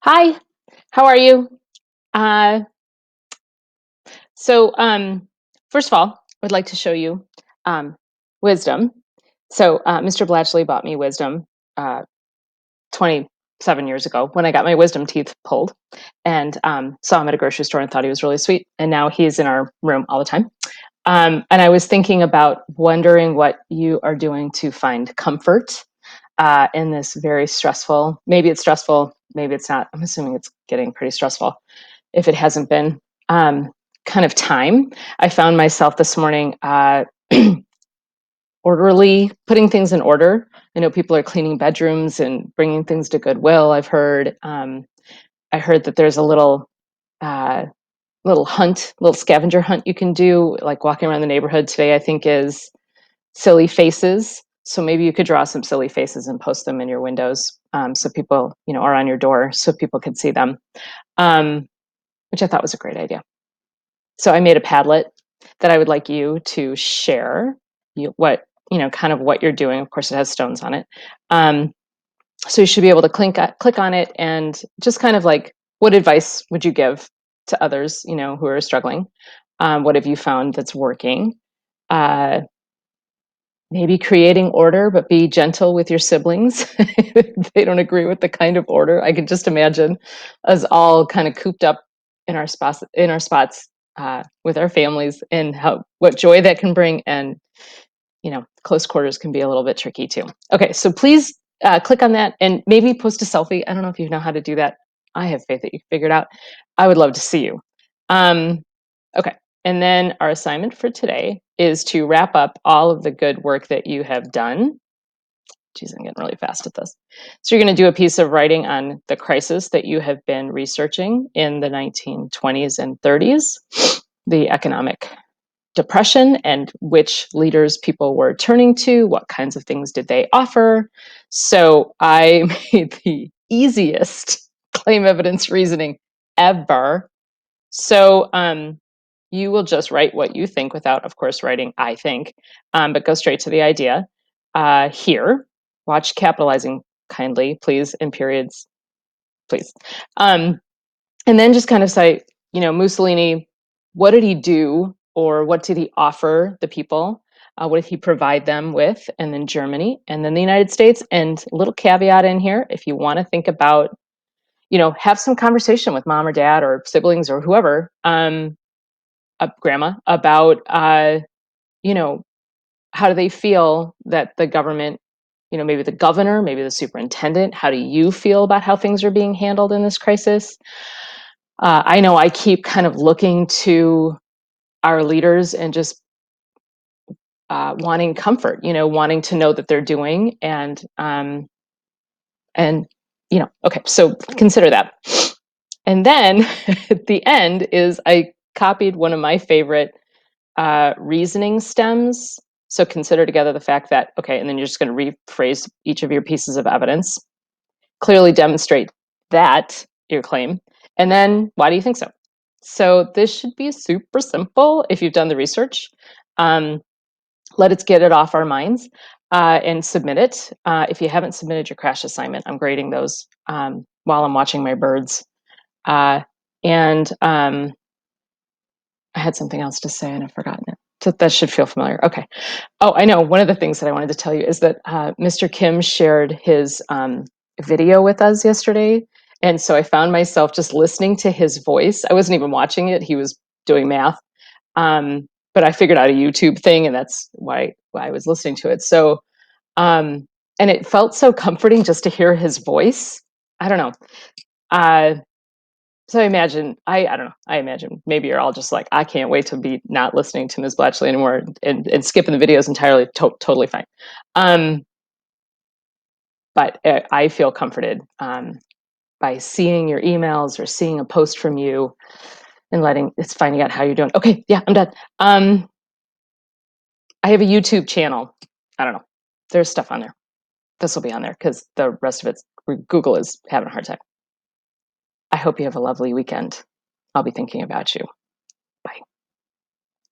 Hi, how are you? Uh, so, first of all, I would like to show you um, wisdom. Mr. Blatchley bought me wisdom uh, 27 years ago when I got my wisdom teeth pulled, and saw him at a grocery store and thought he was really sweet. And now he's in our room all the time. And I was thinking about wondering what you are doing to find comfort in this very stressful. Maybe it's stressful, maybe it's not. I'm assuming it's getting pretty stressful if it hasn't been um, kind of time. I found myself this morning orderly, putting things in order. I know people are cleaning bedrooms and bringing things to Goodwill. I've heard. I heard that there's a uh, little scavenger hunt you can do, like walking around the neighborhood today. I think is silly faces. So maybe you could draw some silly faces and post them in your windows, so people, or on your door, so people could see them. Um, which I thought was a great idea. So I made a Padlet that I would like you to share kind of what you're doing. Of course, it has stones on it. Um, so you should be able to click on it and just kind of like, what advice would you give to others, who are struggling? What have you found that's working? Uh, Maybe creating order, but be gentle with your siblings. They don't agree with the kind of order. I could just imagine us all kind of cooped up in our spots with our families, and how what joy that can bring. And close quarters can be a little bit tricky too. Okay, so please click on that and maybe post a selfie. I don't know if you know how to do that. I have faith that you figured out. I would love to see you. Um, Okay. And then our assignment for today is to wrap up all of the good work that you have done. Geez, I'm getting really fast at this. So you're going to do a piece of writing on the crisis that you have been researching in the 1920s and 30s, the economic depression, and which leaders people were turning to, what kinds of things did they offer. So I made the easiest claim evidence reasoning ever. So you will just write what you think without, of course, writing I think, but go straight to the idea. Here, watch capitalizing kindly, please, in periods, please. Um, and then just kind of say, Mussolini, what did he do, or what did he offer the people? What did he provide them with? And then Germany, and then the United States. And a little caveat in here, if you want to think about, have some conversation with mom or dad or siblings or whoever, grandma, about you know how do they feel that the government, maybe the governor, maybe the superintendent, how do you feel about how things are being handled in this crisis? I know I keep kind of looking to our leaders and just wanting comfort, wanting to know that they're doing, and okay, so consider that. And then at the end is I copied one of my favorite reasoning stems. So consider together the fact that, okay, and then you're just going to rephrase each of your pieces of evidence, clearly demonstrate that your claim, and then why do you think so? So this should be super simple if you've done the research. Um, let us get it off our minds and submit it. If you haven't submitted your crash assignment, I'm grading those while I'm watching my birds. And I had something else to say and I've forgotten it. So that should feel familiar. Okay. Oh, I know. One of the things that I wanted to tell you is that Mr. Kim shared his video with us yesterday. And so I found myself just listening to his voice. I wasn't even watching it. He was doing math. But I figured out a YouTube thing, and that's why I was listening to it. So, and it felt so comforting just to hear his voice. I don't know. Uh, so I don't know. I imagine maybe you're all just like, I can't wait to be not listening to Ms. Blatchley anymore, and skipping the videos entirely. Totally fine. Um, but I feel comforted by seeing your emails or seeing a post from you and it's finding out how you're doing. Okay, yeah, I'm done. I have a YouTube channel. I don't know. There's stuff on there. This will be on there because the rest of it's Google is having a hard time. I hope you have a lovely weekend. I'll be thinking about you.